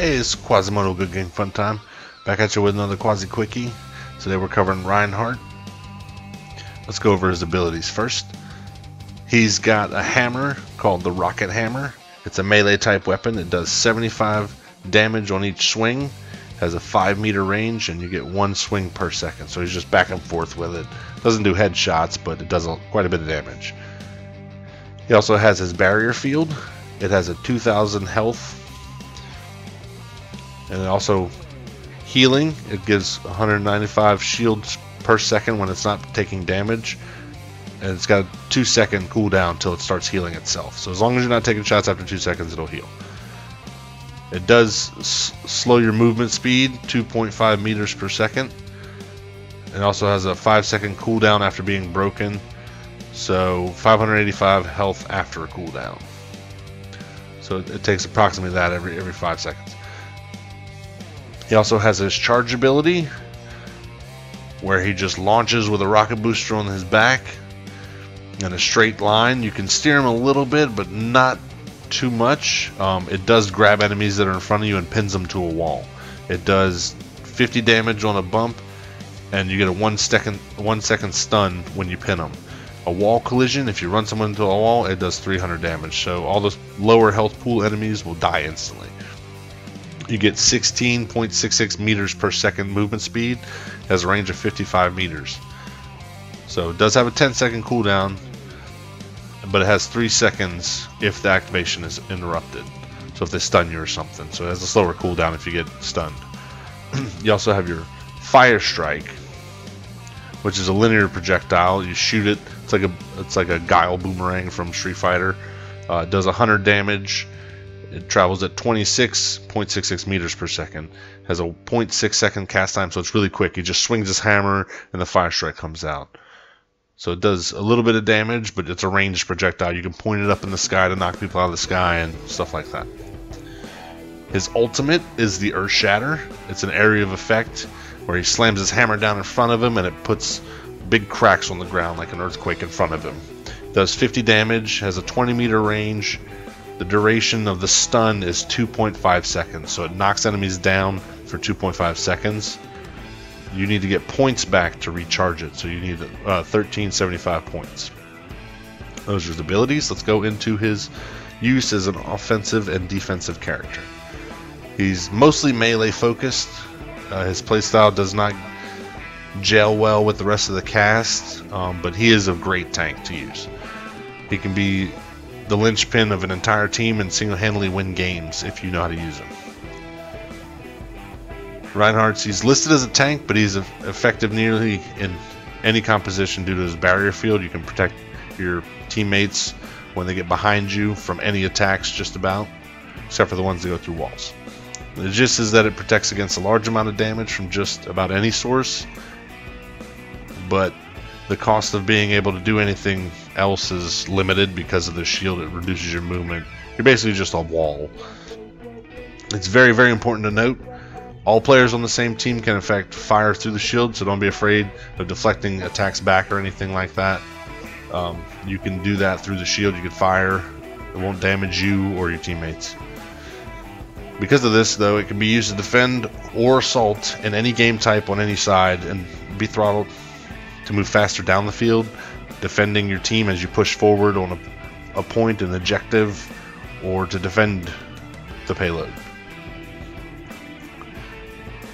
Hey, it's Quazimotoe, Good Game Fun Time. Back at you with another Quazi Quickie. Today we're covering Reinhardt. Let's go over his abilities first. He's got a hammer called the Rocket Hammer. It's a melee type weapon. It does 75 damage on each swing. Has a 5-meter range, and you get 1 swing per second. So he's just back and forth with it. Doesn't do headshots, but it does quite a bit of damage. He also has his barrier field. It has a 2,000 health. And also healing. It gives 195 shields per second when it's not taking damage. And it's got a 2-second cooldown until it starts healing itself. So as long as you're not taking shots after 2 seconds, it'll heal. It does slow your movement speed, 2.5 meters per second. It also has a 5-second cooldown after being broken. So 585 health after a cooldown. So it takes approximately that every 5 seconds. He also has his charge ability, where he just launches with a rocket booster on his back in a straight line. You can steer him a little bit, but not too much. It does grab enemies that are in front of you and pins them to a wall. It does 50 damage on a bump, and you get a 1 second stun when you pin them. A wall collision, if you run someone into a wall, it does 300 damage. So all those lower health pool enemies will die instantly. You get 16.66 meters per second movement speed. It has a range of 55 meters. So it does have a 10-second cooldown, but it has 3 seconds if the activation is interrupted. So if they stun you or something. So it has a slower cooldown if you get stunned. You also have your Fire Strike, which is a linear projectile. You shoot it. It's like a Guile boomerang from Street Fighter. It does 100 damage. It travels at 26.66 meters per second. Has a 0.6 second cast time, so it's really quick. He just swings his hammer and the Fire Strike comes out. So it does a little bit of damage, but it's a ranged projectile. You can point it up in the sky to knock people out of the sky and stuff like that. His ultimate is the Earth Shatter. It's an area of effect where he slams his hammer down in front of him and it puts big cracks on the ground like an earthquake in front of him. Does 50 damage, has a 20-meter range. The duration of the stun is 2.5 seconds, so it knocks enemies down for 2.5 seconds. You need to get points back to recharge it, so you need 1375 points. Those are his abilities. Let's go into his use as an offensive and defensive character. He's mostly melee focused. His playstyle does not gel well with the rest of the cast, but he is a great tank to use. He can be the linchpin of an entire team and single-handedly win games if you know how to use him. Reinhardt, he's listed as a tank, but he's effective nearly in any composition due to his barrier field. You can protect your teammates when they get behind you from any attacks just about, except for the ones that go through walls. The gist is that it protects against a large amount of damage from just about any source, but the cost of being able to do anything else is limited because of the shield. It reduces your movement. You're basically just a wall. It's very, very important to note, all players on the same team can in fact fire through the shield, so don't be afraid of deflecting attacks back or anything like that. You can do that through the shield. You can fire. It won't damage you or your teammates. Because of this, though, it can be used to defend or assault in any game type on any side and be throttled to move faster down the field, defending your team as you push forward on a point, an objective, or to defend the payload.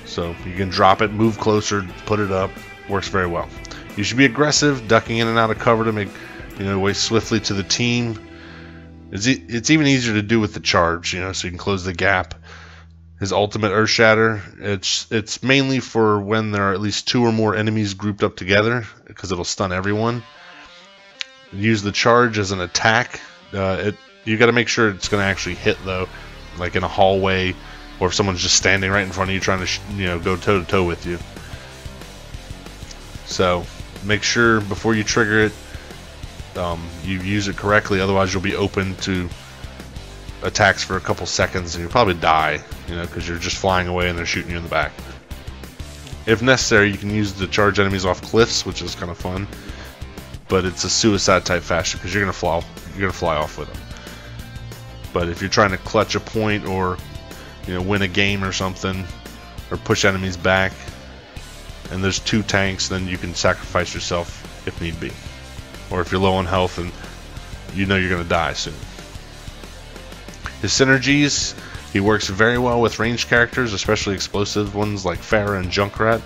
So you can drop it, move closer, put it up. Works very well. You should be aggressive, ducking in and out of cover to make way swiftly to the team. It's even easier to do with the charge, so you can close the gap. His ultimate Earth Shatter, it's mainly for when there are at least 2 or more enemies grouped up together, because it'll stun everyone. Use the charge as an attack. You got to make sure it's going to actually hit, though, like in a hallway, or if someone's just standing right in front of you trying to go toe to toe with you. So make sure before you trigger it, you use it correctly. Otherwise, you'll be open to attacks for a couple seconds and you'll probably die, because you're just flying away and they're shooting you in the back. If necessary, you can use the charge enemies off cliffs, which is kind of fun, but it's a suicide type fashion because you're gonna fly off with them. But if you're trying to clutch a point or win a game or something, or push enemies back, and there's 2 tanks, then you can sacrifice yourself if need be. Or if you're low on health and you're going to die soon. His synergies, he works very well with ranged characters, especially explosive ones like Farah and Junkrat.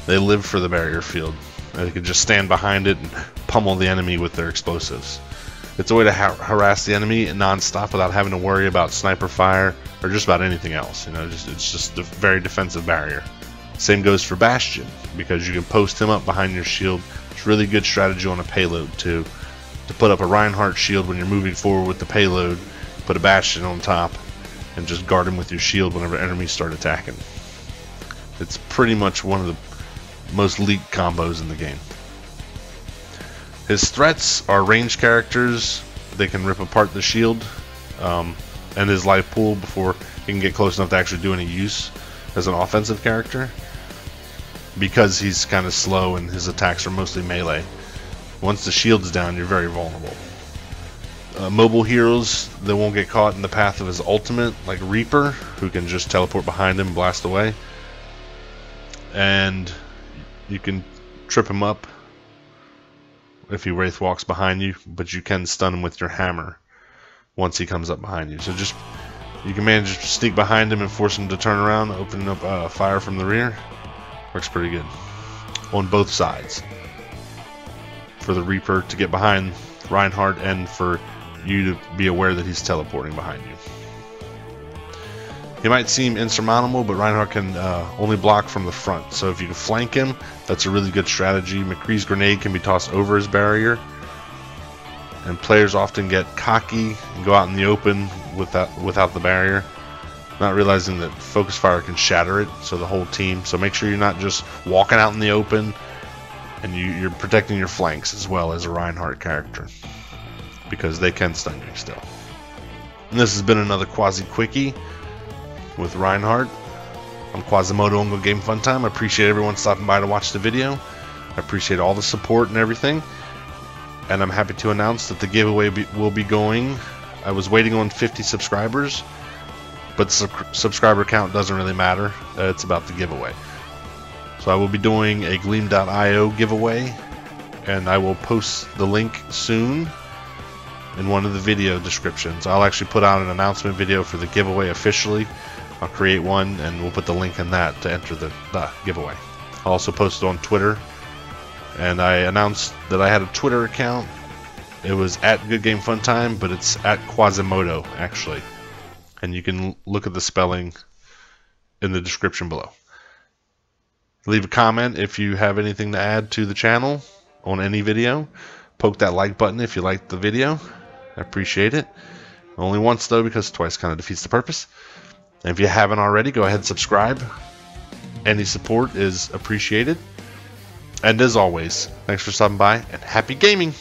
They live for the barrier field. They can just stand behind it and pummel the enemy with their explosives. It's a way to harass the enemy non-stop without having to worry about sniper fire or just about anything else. It's just a very defensive barrier. Same goes for Bastion, because you can post him up behind your shield. It's really good strategy on a payload too. To put up a Reinhardt shield when you're moving forward with the payload, put a Bastion on top, and just guard him with your shield whenever enemies start attacking. It's pretty much one of the most leaked combos in the game. His threats are ranged characters. They can rip apart the shield and his life pool before he can get close enough to actually do any use as an offensive character, because he's kind of slow and his attacks are mostly melee. Once the shield's down, you're very vulnerable. Mobile heroes that won't get caught in the path of his ultimate, like Reaper, who can just teleport behind him and blast away. And you can trip him up if he wraith walks behind you, but you can stun him with your hammer once he comes up behind you. So you can manage to sneak behind him and force him to turn around, opening up fire from the rear. Works pretty good on both sides. For the Reaper to get behind Reinhardt, and for you to be aware that he's teleporting behind you. He might seem insurmountable, but Reinhardt can only block from the front. So if you can flank him, that's a really good strategy. McCree's grenade can be tossed over his barrier, and players often get cocky and go out in the open without the barrier, not realizing that focus fire can shatter it, so the whole team. So make sure you're not just walking out in the open, and you're protecting your flanks as well as a Reinhardt character, because they can stun you still. And this has been another Quazi Quickie with Reinhardt. I'm Quazimotoe on Go Game Fun Time. I appreciate everyone stopping by to watch the video. I appreciate all the support and everything. And I'm happy to announce that the giveaway will be going. I was waiting on 50 subscribers, but the subscriber count doesn't really matter. It's about the giveaway. So I will be doing a Gleam.io giveaway, and I will post the link soon in one of the video descriptions. I'll actually put out an announcement video for the giveaway officially. I'll create one and we'll put the link in that to enter the giveaway. I'll also post it on Twitter, and I announced that I had a Twitter account. It was at Good Game Fun Time, but it's at Quazimotoe actually, and you can look at the spelling in the description below. Leave a comment if you have anything to add to the channel on any video. Poke that like button if you liked the video. I appreciate it. Only once though, because twice kind of defeats the purpose. And if you haven't already, go ahead and subscribe. Any support is appreciated. And as always, thanks for stopping by, and happy gaming!